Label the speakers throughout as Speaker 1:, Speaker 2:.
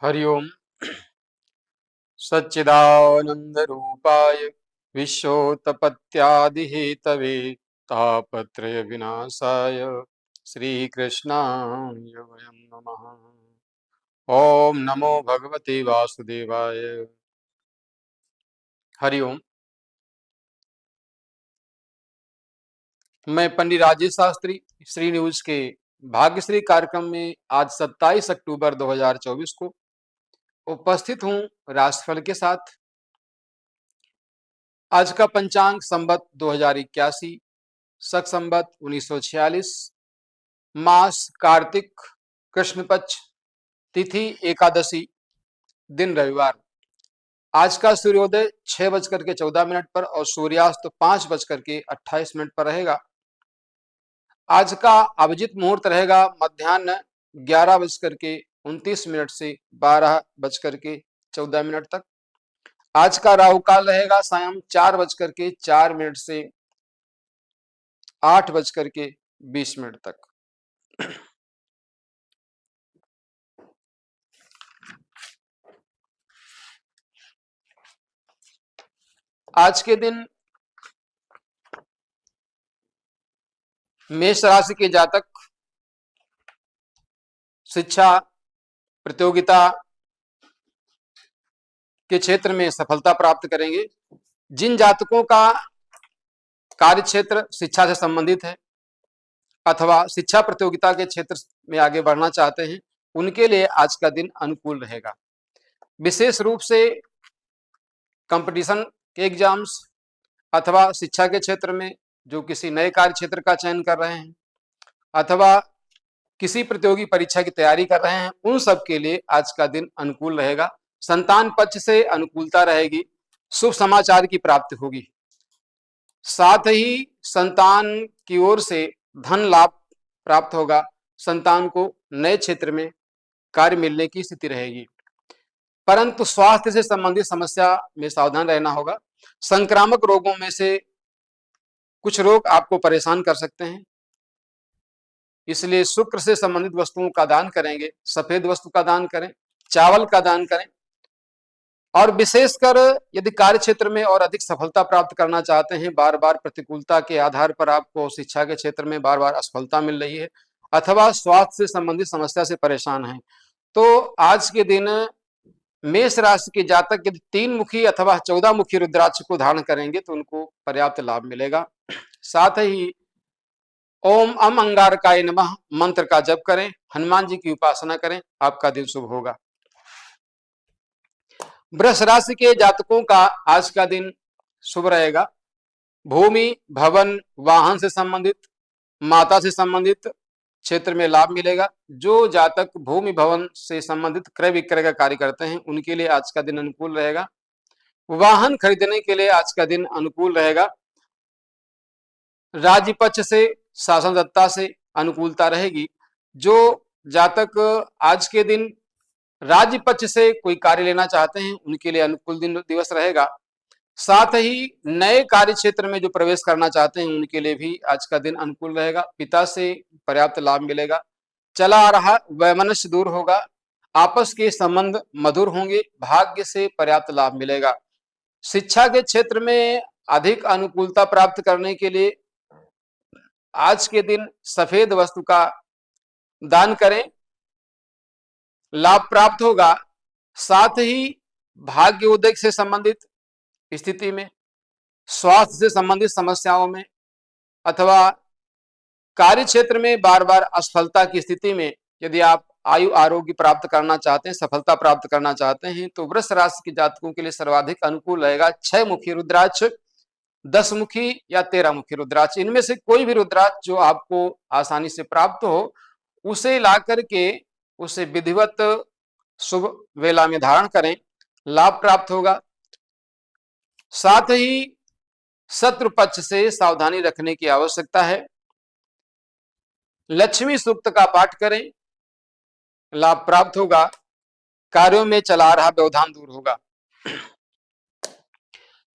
Speaker 1: हरिओम। सच्चिदानंदरूपाय विश्वोत्पत्त्यादिहेतवे तापत्रय विनाशाय श्रीकृष्णाय वयं नमः। ओम नमो भगवते वासुदेवाय। हरिओम। मैं पंडित राजेश शास्त्री श्री न्यूज के भाग्यश्री कार्यक्रम में आज 27 अक्टूबर 2024 को उपस्थित हूँ राशिफल के साथ। आज का पंचांग संवत 2081, शक संवत 1946, मास कार्तिक, कृष्ण पक्ष, तिथि एकादशी, दिन रविवार। आज का सूर्योदय 6:14 पर और सूर्यास्त 5:28 पर रहेगा। आज का अभिजित मुहूर्त रहेगा मध्याह्न 11:29 से 12:14 तक। आज का राहु काल रहेगा सायं 4:04 से 8:20 तक। आज के दिन मेष राशि के जातक शिक्षा प्रतियोगिता के क्षेत्र में सफलता प्राप्त करेंगे। जिन जातकों का कार्य क्षेत्र शिक्षा से संबंधित है अथवा शिक्षा प्रतियोगिता के क्षेत्र में आगे बढ़ना चाहते हैं, उनके लिए आज का दिन अनुकूल रहेगा। विशेष रूप से कंपटीशन के एग्जाम्स अथवा शिक्षा के क्षेत्र में जो किसी नए कार्य क्षेत्र का चयन कर रहे हैं अथवा किसी प्रतियोगी परीक्षा की तैयारी कर रहे हैं, उन सब के लिए आज का दिन अनुकूल रहेगा। संतान पक्ष से अनुकूलता रहेगी, शुभ समाचार की प्राप्ति होगी। साथ ही संतान की ओर से धन लाभ प्राप्त होगा। संतान को नए क्षेत्र में कार्य मिलने की स्थिति रहेगी, परंतु स्वास्थ्य से संबंधित समस्या में सावधान रहना होगा। संक्रामक रोगों में से कुछ रोग आपको परेशान कर सकते हैं, इसलिए शुक्र से संबंधित वस्तुओं का दान करेंगे, सफेद वस्तु का दान करें, चावल का दान करें। और विशेषकर यदि कार्य क्षेत्र में और अधिक सफलता प्राप्त करना चाहते हैं, बार बार प्रतिकूलता के आधार पर आपको शिक्षा के क्षेत्र में बार बार असफलता मिल रही है अथवा स्वास्थ्य से संबंधित समस्या से परेशान हैं, तो आज के दिन मेष राशि के जातक यदि 3 मुखी अथवा 14 मुखी रुद्राक्ष को धारण करेंगे तो उनको पर्याप्त लाभ मिलेगा। साथ ही ओम अम अंगारकाय नमः मंत्र का जप करें, हनुमान जी की उपासना करें, आपका दिन शुभ होगा। वृष राशि के जातकों का आज का दिन शुभ रहेगा। भूमि, भवन, वाहन से संबंधित, माता से संबंधित क्षेत्र में लाभ मिलेगा। जो जातक भूमि भवन से संबंधित क्रय विक्रय का कार्य करते हैं, उनके लिए आज का दिन अनुकूल रहेगा। वाहन खरीदने के लिए आज का दिन अनुकूल रहेगा। राज्य पक्ष से, शासनदत्ता से अनुकूलता रहेगी। जो जातक आज के दिन राज्य पक्ष से कोई कार्य लेना चाहते हैं, उनके लिए अनुकूल दिन दिवस रहेगा। साथ ही नए कार्य क्षेत्र में जो प्रवेश करना चाहते हैं, उनके लिए भी आज का दिन अनुकूल रहेगा। पिता से पर्याप्त लाभ मिलेगा। चला आ रहा वैमनस्य दूर होगा। आपस के संबंध मधुर होंगे। भाग्य से पर्याप्त लाभ मिलेगा। शिक्षा के क्षेत्र में अधिक अनुकूलता प्राप्त करने के लिए आज के दिन सफेद वस्तु का दान करें, लाभ प्राप्त होगा। साथ ही भाग्य उदय से संबंधित स्थिति में, स्वास्थ्य से संबंधित समस्याओं में अथवा कार्य क्षेत्र में बार बार असफलता की स्थिति में यदि आप आयु आरोग्य प्राप्त करना चाहते हैं, सफलता प्राप्त करना चाहते हैं, तो वृष राशि के जातकों के लिए सर्वाधिक अनुकूल रहेगा 6 मुखी रुद्राक्ष, 10 मुखी या 13 मुखी रुद्राक्ष। इनमें से कोई भी रुद्राक्ष जो आपको आसानी से प्राप्त हो, उसे ला करके उसे विधिवत शुभ वेला में धारण करें, लाभ प्राप्त होगा। साथ ही शत्रु पक्ष से सावधानी रखने की आवश्यकता है। लक्ष्मी सूक्त का पाठ करें, लाभ प्राप्त होगा। कार्यों में चला रहा व्यवधान दूर होगा।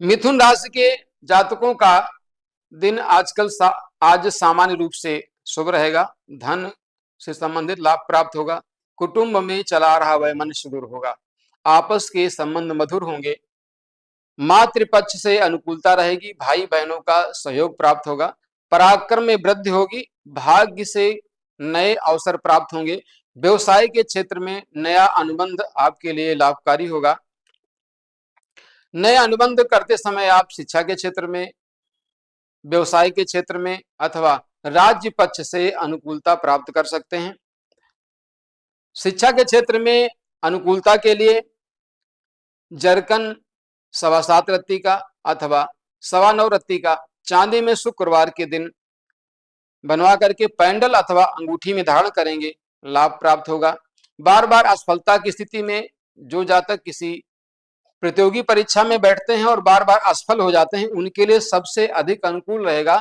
Speaker 1: मिथुन राशि के जातकों का दिन आज सामान्य रूप से शुभ रहेगा। धन से संबंधित लाभ प्राप्त होगा। कुटुंब में चला रहा वैमनस्य दूर होगा, आपस के संबंध मधुर होंगे, मातृपक्ष से अनुकूलता रहेगी, भाई बहनों का सहयोग प्राप्त होगा, पराक्रम में वृद्धि होगी, भाग्य से नए अवसर प्राप्त होंगे, व्यवसाय के क्षेत्र में नया अनुबंध आपके लिए लाभकारी होगा। नए अनुबंध करते समय आप शिक्षा के क्षेत्र में, व्यवसाय के क्षेत्र में अथवा राज्य पक्ष से अनुकूलता प्राप्त कर सकते हैं। शिक्षा के क्षेत्र में अनुकूलता के लिए जरकन 7.25 रत्ती का अथवा 9.25 रत्ती का चांदी में शुक्रवार के दिन बनवा करके पैंडल अथवा अंगूठी में धारण करेंगे, लाभ प्राप्त होगा। बार बार असफलता की स्थिति में जो जातक किसी प्रतियोगी परीक्षा में बैठते हैं और बार बार असफल हो जाते हैं, उनके लिए सबसे अधिक अनुकूल रहेगा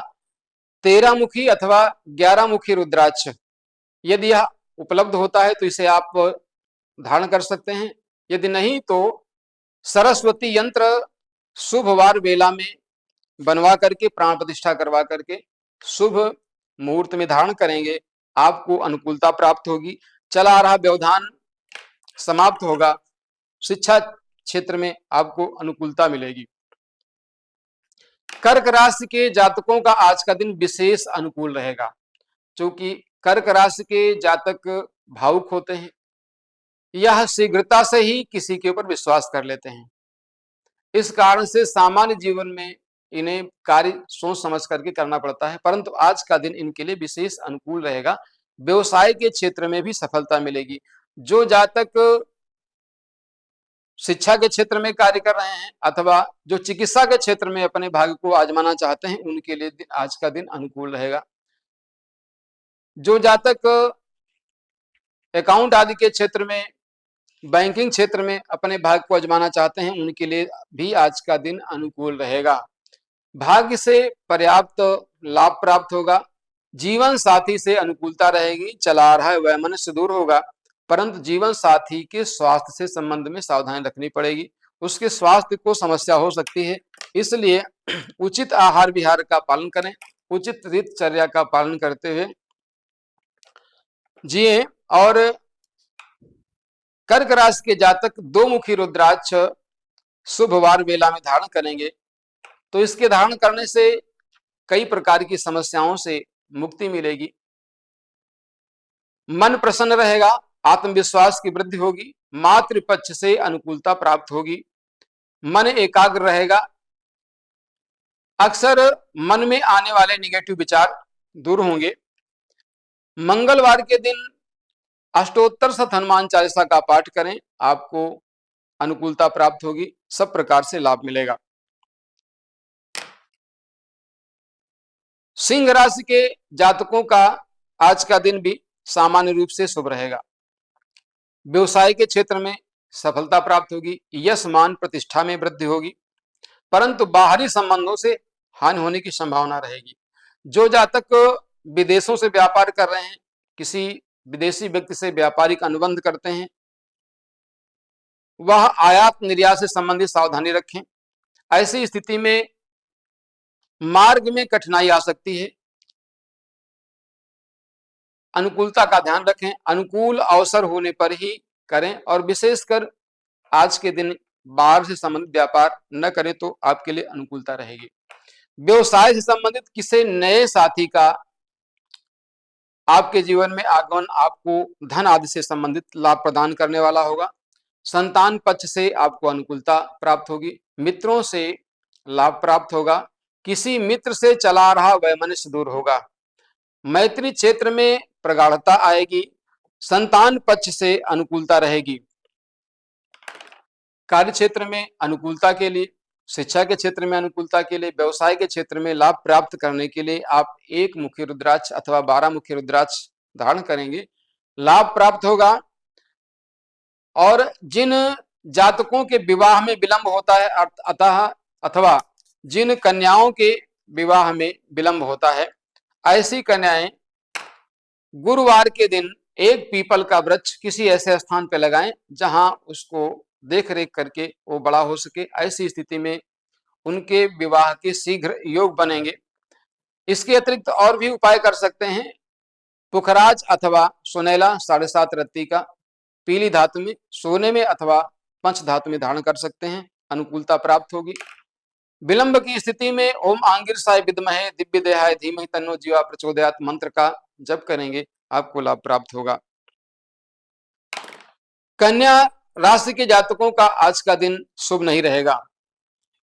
Speaker 1: 13 मुखी अथवा 11 मुखी रुद्राक्ष। यदि यह उपलब्ध होता है तो इसे आप धारण कर सकते हैं, यदि नहीं तो सरस्वती यंत्र शुभवार वेला में बनवा करके प्राण प्रतिष्ठा करवा करके शुभ मुहूर्त में धारण करेंगे, आपको अनुकूलता प्राप्त होगी, चला रहा व्यवधान समाप्त होगा, शिक्षा क्षेत्र में आपको अनुकूलता मिलेगी। कर्क राशि के जातकों का आज का दिन विशेष अनुकूल रहेगा, क्योंकि कर्क राशि के जातक भावुक होते हैं, यह शीघ्रता से ही किसी के ऊपर विश्वास कर लेते हैं। इस कारण से सामान्य जीवन में इन्हें कार्य सोच समझ करके करना पड़ता है, परंतु आज का दिन इनके लिए विशेष अनुकूल रहेगा। व्यवसाय के क्षेत्र में भी सफलता मिलेगी। जो जातक शिक्षा के क्षेत्र में कार्य कर रहे हैं अथवा जो चिकित्सा के क्षेत्र में अपने भाग्य को आजमाना चाहते हैं, उनके लिए आज का दिन अनुकूल रहेगा। जो जातक अकाउंट आदि के क्षेत्र में, बैंकिंग क्षेत्र में अपने भाग्य को आजमाना चाहते हैं, उनके लिए भी आज का दिन अनुकूल रहेगा। भाग्य से पर्याप्त लाभ प्राप्त होगा, जीवन साथी से अनुकूलता रहेगी, चला रहा है वैमनस्य दूर होगा, परंतु जीवन साथी के स्वास्थ्य से संबंध में सावधानी रखनी पड़ेगी, उसके स्वास्थ्य को समस्या हो सकती है, इसलिए उचित आहार विहार का पालन करें, उचित दिनचर्या का पालन करते हुए जिए। और कर्क राशि के जातक 2 मुखी रुद्राक्ष शुभवार वेला में धारण करेंगे, तो इसके धारण करने से कई प्रकार की समस्याओं से मुक्ति मिलेगी, मन प्रसन्न रहेगा, आत्मविश्वास की वृद्धि होगी, मातृपक्ष से अनुकूलता प्राप्त होगी, मन एकाग्र रहेगा, अक्सर मन में आने वाले निगेटिव विचार दूर होंगे। मंगलवार के दिन अष्टोत्तर शत हनुमान चालीसा का पाठ करें, आपको अनुकूलता प्राप्त होगी, सब प्रकार से लाभ मिलेगा। सिंह राशि के जातकों का आज का दिन भी सामान्य रूप से शुभ रहेगा। व्यवसाय के क्षेत्र में सफलता प्राप्त होगी, यश मान प्रतिष्ठा में वृद्धि होगी, परंतु बाहरी संबंधों से हानि होने की संभावना रहेगी। जो जातक विदेशों से व्यापार कर रहे हैं, किसी विदेशी व्यक्ति से व्यापारिक अनुबंध करते हैं, वह आयात निर्यात से संबंधित सावधानी रखें। ऐसी स्थिति में मार्ग में कठिनाई आ सकती है, अनुकूलता का ध्यान रखें, अनुकूल अवसर होने पर ही करें, और विशेषकर आज के दिन बाहर से संबंधित व्यापार न करें तो आपके लिए अनुकूलता रहेगी। व्यवसाय से संबंधित किसी नए साथी का आपके जीवन में आगमन आपको धन आदि से संबंधित लाभ प्रदान करने वाला होगा। संतान पक्ष से आपको अनुकूलता प्राप्त होगी, मित्रों से लाभ प्राप्त होगा, किसी मित्र से चला रहा वैमनस्य दूर होगा, मैत्री क्षेत्र में प्रगाढ़ता आएगी, संतान पक्ष से अनुकूलता रहेगी। कार्य क्षेत्र में अनुकूलता के लिए, शिक्षा के क्षेत्र में अनुकूलता के लिए, व्यवसाय के क्षेत्र में लाभ प्राप्त करने के लिए आप 1 मुखी रुद्राक्ष अथवा 12 मुखी रुद्राक्ष धारण करेंगे, लाभ प्राप्त होगा। और जिन जातकों के विवाह में विलंब होता है अथवा जिन कन्याओं के विवाह में विलंब होता है, ऐसी कन्याएं गुरुवार के दिन एक पीपल का वृक्ष किसी ऐसे स्थान पर लगाएं जहां उसको देख रेख करके वो बड़ा हो सके। ऐसी स्थिति में उनके विवाह के शीघ्र योग बनेंगे। इसके अतिरिक्त और भी उपाय कर सकते हैं। पुखराज अथवा सुनैला 7.5 रत्ती का पीली धातु में, सोने में अथवा पंच धातु में धारण कर सकते हैं, अनुकूलता प्राप्त होगी। विलंब की स्थिति में ओम आंगिरसाय विद्महे दिव्य देहाय धीमहि तन्नो जीवा प्रचोदयात मंत्र का जप करेंगे, आपको लाभ प्राप्त होगा। कन्या राशि के जातकों का आज का दिन शुभ नहीं रहेगा।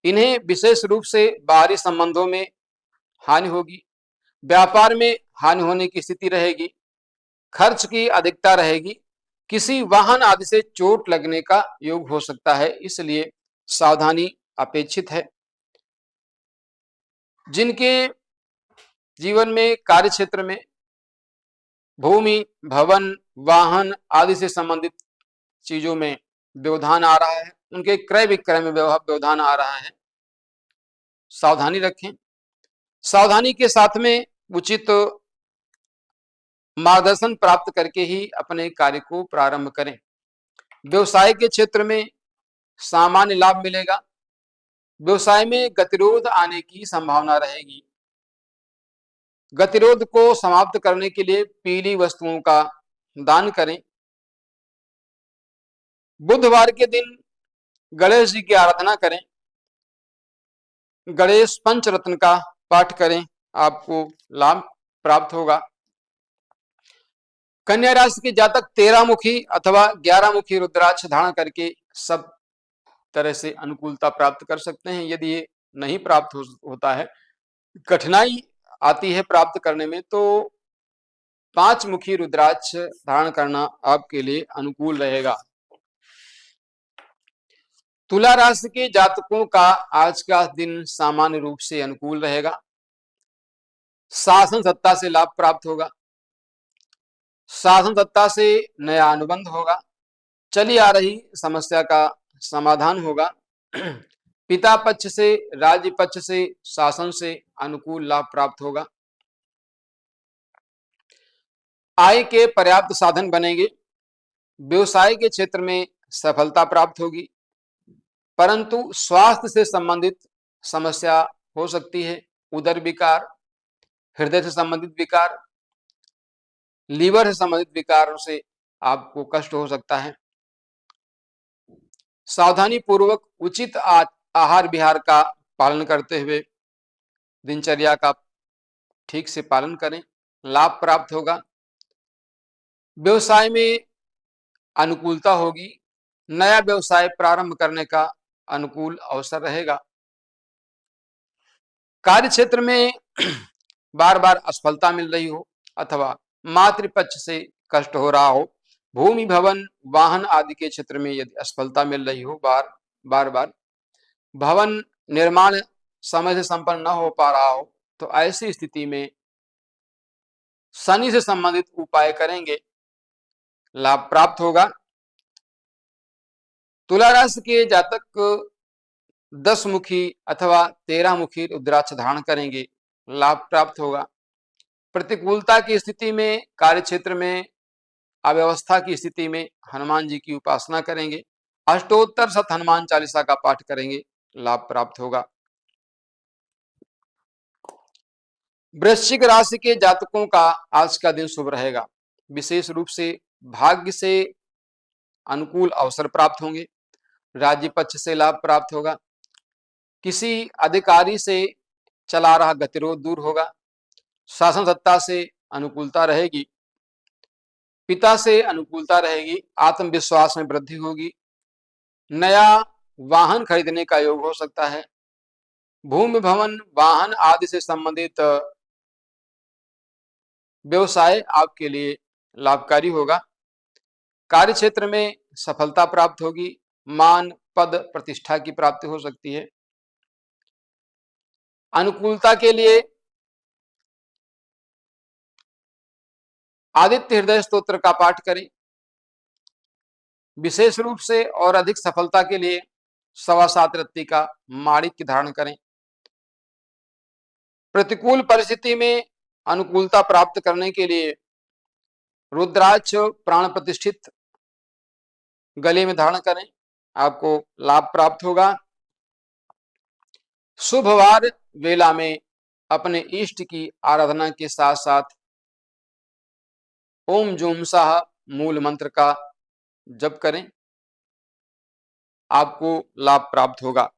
Speaker 1: इन्हें विशेष रूप से बाहरी संबंधों में हानि होगी, व्यापार में हानि होने की स्थिति रहेगी, खर्च की अधिकता रहेगी, किसी वाहन आदि से चोट लगने का योग हो सकता है, इसलिए सावधानी अपेक्षित है। जिनके जीवन में कार्य क्षेत्र में भूमि, भवन, वाहन आदि से संबंधित चीजों में व्यवधान आ रहा है, उनके क्रय विक्रय में व्यवधान आ रहा है, सावधानी रखें। सावधानी के साथ में उचित मार्गदर्शन प्राप्त करके ही अपने कार्य को प्रारंभ करें। व्यवसाय के क्षेत्र में सामान्य लाभ मिलेगा। व्यवसाय में गतिरोध आने की संभावना रहेगी। गतिरोध को समाप्त करने के लिए पीली वस्तुओं का दान करें। बुधवार के दिन गणेश जी की आराधना करें, गणेश पंचरत्न का पाठ करें, आपको लाभ प्राप्त होगा। कन्या राशि के जातक 13 मुखी अथवा 11 मुखी रुद्राक्ष धारण करके सब तरह से अनुकूलता प्राप्त कर सकते हैं। यदि ये नहीं प्राप्त होता है, कठिनाई आती है प्राप्त करने में, तो 5 मुखी रुद्राक्ष धारण करना आपके लिए अनुकूल रहेगा। तुला राशि के जातकों का आज का दिन सामान्य रूप से अनुकूल रहेगा। शासन सत्ता से लाभ प्राप्त होगा। शासन सत्ता से नया अनुबंध होगा। चली आ रही समस्या का समाधान होगा। पिता पक्ष से, राज्य पक्ष से, शासन से अनुकूल लाभ प्राप्त होगा। आय के पर्याप्त साधन बनेंगे। व्यवसाय के क्षेत्र में सफलता प्राप्त होगी, परंतु स्वास्थ्य से संबंधित समस्या हो सकती है। उदर विकार, हृदय से संबंधित विकार, लीवर से संबंधित विकारों से आपको कष्ट हो सकता है। सावधानी पूर्वक उचित आहार विहार का पालन करते हुए दिनचर्या का ठीक से पालन करें, लाभ प्राप्त होगा। व्यवसाय में अनुकूलता होगी। नया व्यवसाय प्रारंभ करने का अनुकूल अवसर रहेगा। कार्य क्षेत्र में बार बार असफलता मिल रही हो अथवा मातृपक्ष से कष्ट हो रहा हो, भूमि, भवन, वाहन आदि के क्षेत्र में यदि असफलता मिल रही हो, बार बार भवन निर्माण समय से संपन्न न हो पा रहा हो, तो ऐसी स्थिति में शनि से संबंधित उपाय करेंगे, लाभ प्राप्त होगा। तुला राशि के जातक 10 मुखी अथवा 13 मुखी रुद्राक्ष धारण करेंगे, लाभ प्राप्त होगा। प्रतिकूलता की स्थिति में, कार्य क्षेत्र में अव्यवस्था की स्थिति में हनुमान जी की उपासना करेंगे, अष्टोत्तर शत हनुमान चालीसा का पाठ करेंगे, लाभ प्राप्त होगा। वृश्चिक राशि के जातकों का आज का दिन शुभ रहेगा। विशेष रूप से भाग्य से अनुकूल अवसर प्राप्त होंगे। राज्य पक्ष से लाभ प्राप्त होगा। किसी अधिकारी से चला रहा गतिरोध दूर होगा। शासन सत्ता से अनुकूलता रहेगी। पिता से अनुकूलता रहेगी। आत्मविश्वास में वृद्धि होगी। नया वाहन खरीदने का योग हो सकता है। भूमि, भवन, वाहन आदि से संबंधित व्यवसाय आपके लिए लाभकारी होगा। कार्य क्षेत्र में सफलता प्राप्त होगी। मान, पद, प्रतिष्ठा की प्राप्ति हो सकती है। अनुकूलता के लिए आदित्य हृदय स्तोत्र का पाठ करें। विशेष रूप से और अधिक सफलता के लिए 7.25 रत्ती का माणिक्य धारण करें। प्रतिकूल परिस्थिति में अनुकूलता प्राप्त करने के लिए रुद्राक्ष प्राण प्रतिष्ठित गले में धारण करें, आपको लाभ प्राप्त होगा। शुभवार वेला में अपने इष्ट की आराधना के साथ साथ ओम जूम साह मूल मंत्र का जब करें आपको लाभ प्राप्त होगा।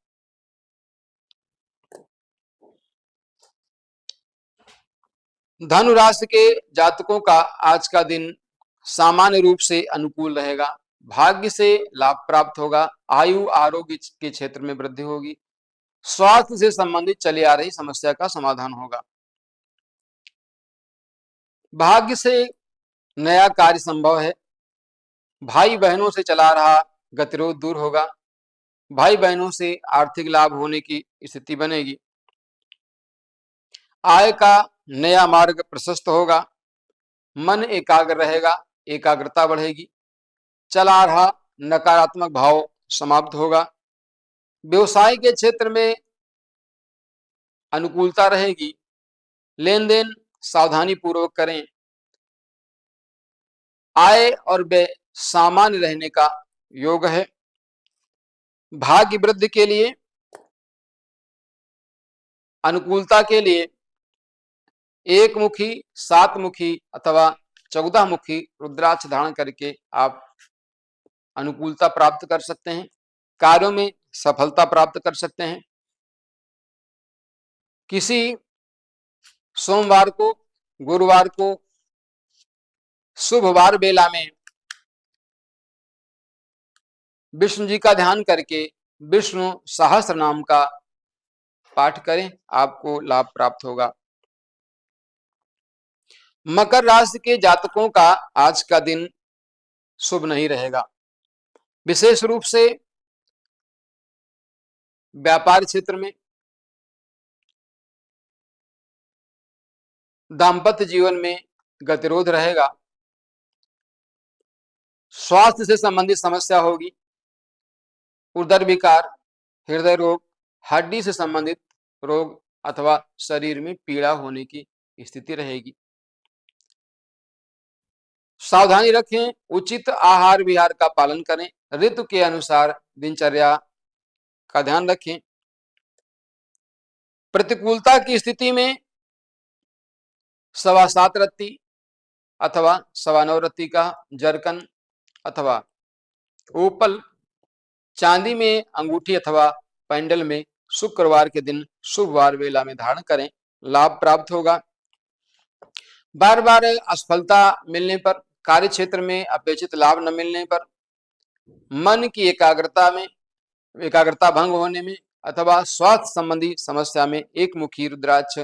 Speaker 1: धनु राशि के जातकों का आज का दिन सामान्य रूप से अनुकूल रहेगा। भाग्य से लाभ प्राप्त होगा। आयु आरोग्य के क्षेत्र में वृद्धि होगी। स्वास्थ्य से संबंधित चली आ रही समस्या का समाधान होगा। भाग्य से नया कार्य संभव है। भाई बहनों से चला रहा गतिरोध दूर होगा। भाई बहनों से आर्थिक लाभ होने की स्थिति बनेगी। आय का नया मार्ग प्रशस्त होगा। मन एकाग्र रहेगा, एकाग्रता बढ़ेगी। चला रहा नकारात्मक भाव समाप्त होगा। व्यवसाय के क्षेत्र में अनुकूलता रहेगी। लेन देन सावधानी पूर्वक करें। आय और व्यय सामान्य रहने का योग है। भाग्य वृद्धि के लिए, अनुकूलता के लिए एक मुखी, सात मुखी अथवा 14 मुखी रुद्राक्ष धारण करके आप अनुकूलता प्राप्त कर सकते हैं। कार्यों में सफलता प्राप्त कर सकते हैं। किसी सोमवार को, गुरुवार को शुभ वार बेला में विष्णु जी का ध्यान करके विष्णु सहस्त्र नाम का पाठ करें, आपको लाभ प्राप्त होगा। मकर राशि के जातकों का आज का दिन शुभ नहीं रहेगा। विशेष रूप से व्यापार क्षेत्र में, दाम्पत्य जीवन में गतिरोध रहेगा। स्वास्थ्य से संबंधित समस्या होगी। उदर विकार, हृदय रोग, हड्डी से संबंधित रोग अथवा शरीर में पीड़ा होने की स्थिति रहेगी। सावधानी रखें। उचित आहार विहार का पालन करें। ऋतु के अनुसार दिनचर्या का ध्यान रखें। प्रतिकूलता की स्थिति में 7.25 रत्ती अथवा 9.25 रत्ती का जरकन अथवा ओपल चांदी में अंगूठी अथवा पैंडल में शुक्रवार के दिन शुभ वार वेला में धारण करें, लाभ प्राप्त होगा। बार बार असफलता मिलने पर, कार्य क्षेत्र में अपेक्षित लाभ न मिलने पर, मन की एकाग्रता भंग होने में अथवा स्वास्थ्य संबंधी समस्या में एक मुखी रुद्राक्ष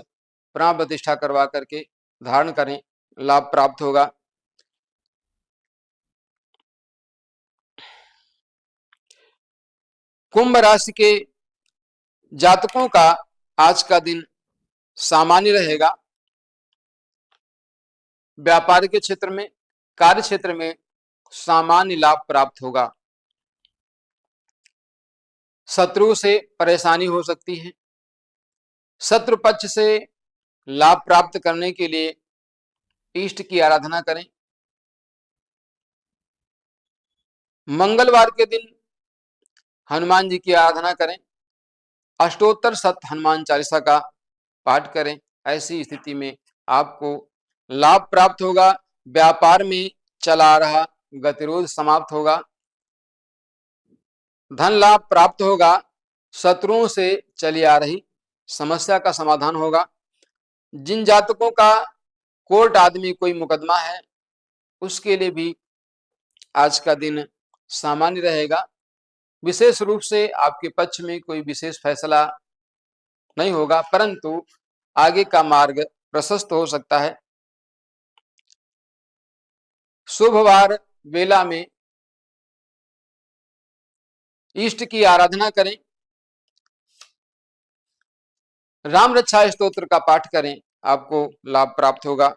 Speaker 1: प्राण प्रतिष्ठा करवा करके धारण करें, लाभ प्राप्त होगा। कुंभ राशि के जातकों का आज का दिन सामान्य रहेगा। व्यापार के क्षेत्र में, कार्य क्षेत्र में सामान्य लाभ प्राप्त होगा। शत्रु से परेशानी हो सकती है। शत्रु पक्ष से लाभ प्राप्त करने के लिए इष्ट की आराधना करें। मंगलवार के दिन हनुमान जी की आराधना करें। अष्टोत्तर शत हनुमान चालीसा का पाठ करें। ऐसी स्थिति में आपको लाभ प्राप्त होगा। व्यापार में चला रहा गतिरोध समाप्त होगा। धन लाभ प्राप्त होगा। शत्रुओं से चली आ रही समस्या का समाधान होगा। जिन जातकों का कोर्ट आदमी कोई मुकदमा है, उसके लिए भी आज का दिन सामान्य रहेगा। विशेष रूप से आपके पक्ष में कोई विशेष फैसला नहीं होगा, परंतु आगे का मार्ग प्रशस्त हो सकता है। शुभवार वेला में इष्ट की आराधना करें। राम रक्षा स्तोत्र का पाठ करें, आपको लाभ प्राप्त होगा।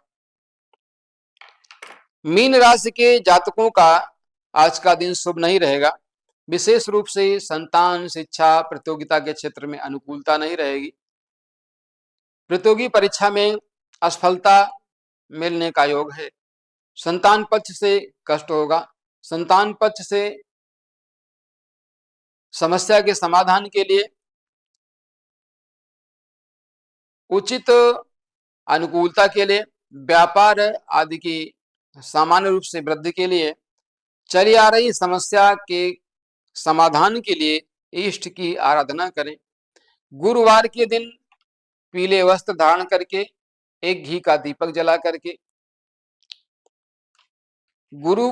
Speaker 1: मीन राशि के जातकों का आज का दिन शुभ नहीं रहेगा। विशेष रूप से संतान, शिक्षा, प्रतियोगिता के क्षेत्र में अनुकूलता नहीं रहेगी। प्रतियोगी परीक्षा में असफलता मिलने का योग है। संतान पक्ष से कष्ट होगा। संतान पक्ष से समस्या के समाधान के लिए उचित अनुकूलता के लिए, व्यापार आदि की सामान्य रूप से वृद्धि के लिए चली आ रही समस्या के समाधान के लिए इष्ट की आराधना करें। गुरुवार के दिन पीले वस्त्र धारण करके एक घी का दीपक जला करके गुरु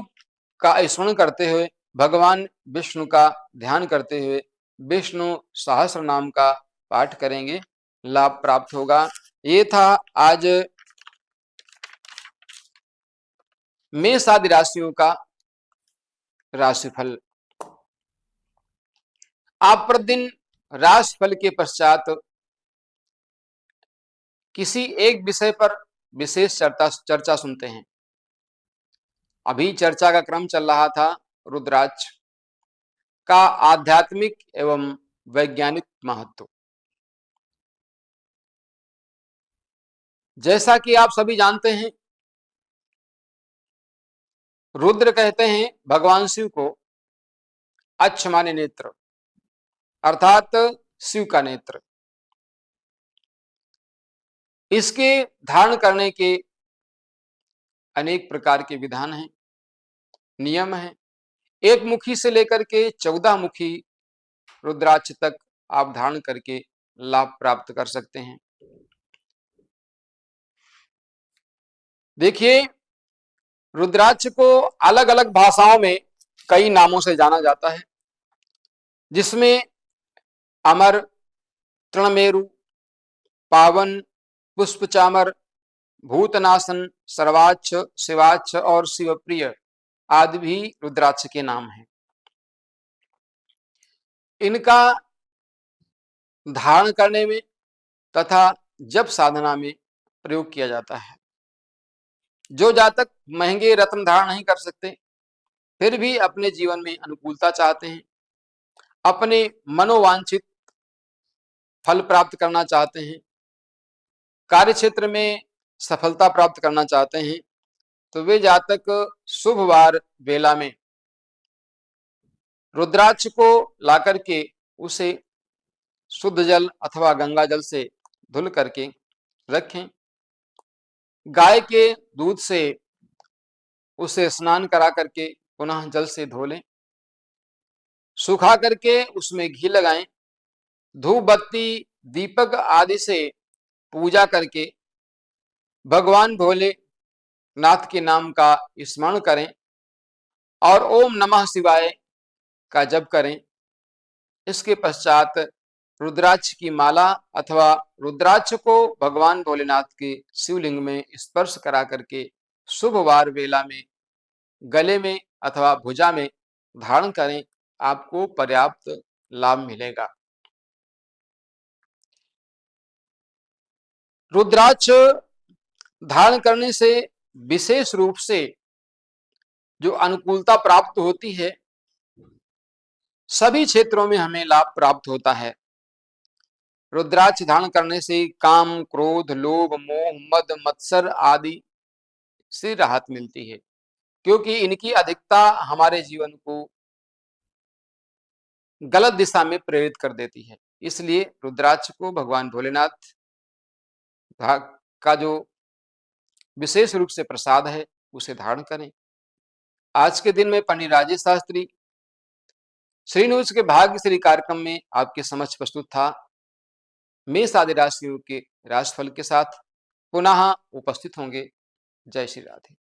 Speaker 1: का स्मरण करते हुए भगवान विष्णु का ध्यान करते हुए विष्णु सहस्र नाम का पाठ करेंगे, लाभ प्राप्त होगा। ये था आज मेष आदि राशियों का राशिफल। आप प्रतिदिन राशिफल के पश्चात किसी एक विषय पर विशेष चर्चा सुनते हैं। अभी चर्चा का क्रम चल रहा था रुद्राक्ष का आध्यात्मिक एवं वैज्ञानिक महत्व। जैसा कि आप सभी जानते हैं, रुद्र कहते हैं भगवान शिव को अक्ष माने नेत्र, अर्थात शिव का नेत्र। इसके धारण करने के अनेक प्रकार के विधान हैं, नियम हैं। एक मुखी से लेकर के 14 मुखी रुद्राक्ष तक आप धारण करके लाभ प्राप्त कर सकते हैं। देखिए, रुद्राक्ष को अलग अलग भाषाओं में कई नामों से जाना जाता है, जिसमें अमर, तृणमेरु, पावन, पुष्पचामर, भूतनाशन, सर्वाक्ष, शिवाक्ष और शिवप्रिय आदि भी रुद्राक्ष के नाम हैं। इनका धारण करने में तथा जप साधना में प्रयोग किया जाता है। जो जातक महंगे रत्न धारण नहीं कर सकते, फिर भी अपने जीवन में अनुकूलता चाहते हैं, अपने मनोवांछित फल प्राप्त करना चाहते हैं, कार्य क्षेत्र में सफलता प्राप्त करना चाहते हैं, तो वे जातक शुभवार बेला में रुद्राक्ष को लाकर के उसे शुद्ध जल अथवा गंगा जल से धुल करके रखें। गाय के दूध से उसे स्नान करा करके पुनः जल से धो लें। सुखा करके उसमें घी लगाएं। धूप बत्ती दीपक आदि से पूजा करके भगवान भोलेनाथ के नाम का स्मरण करें और ओम नमः शिवाय का जप करें। इसके पश्चात रुद्राक्ष की माला अथवा रुद्राक्ष को भगवान भोलेनाथ के शिवलिंग में स्पर्श करा करके शुभवार वेला में गले में अथवा भुजा में धारण करें, आपको पर्याप्त लाभ मिलेगा। रुद्राक्ष धारण करने से विशेष रूप से जो अनुकूलता प्राप्त होती है, सभी क्षेत्रों में हमें लाभ प्राप्त होता है। रुद्राक्ष धारण करने से काम, क्रोध, लोभ, मोह, मद, मत्सर आदि से राहत मिलती है, क्योंकि इनकी अधिकता हमारे जीवन को गलत दिशा में प्रेरित कर देती है। इसलिए रुद्राक्ष को भगवान भोलेनाथ का जो विशेष रूप से प्रसाद है, उसे धारण करें। आज के दिन में पंडित राजेश शास्त्री श्री न्यूज के भाग्यश्री कार्यक्रम में आपके समक्ष प्रस्तुत था। मेष आदि राशियों के राशिफल के साथ पुनः उपस्थित होंगे। जय श्री राधे।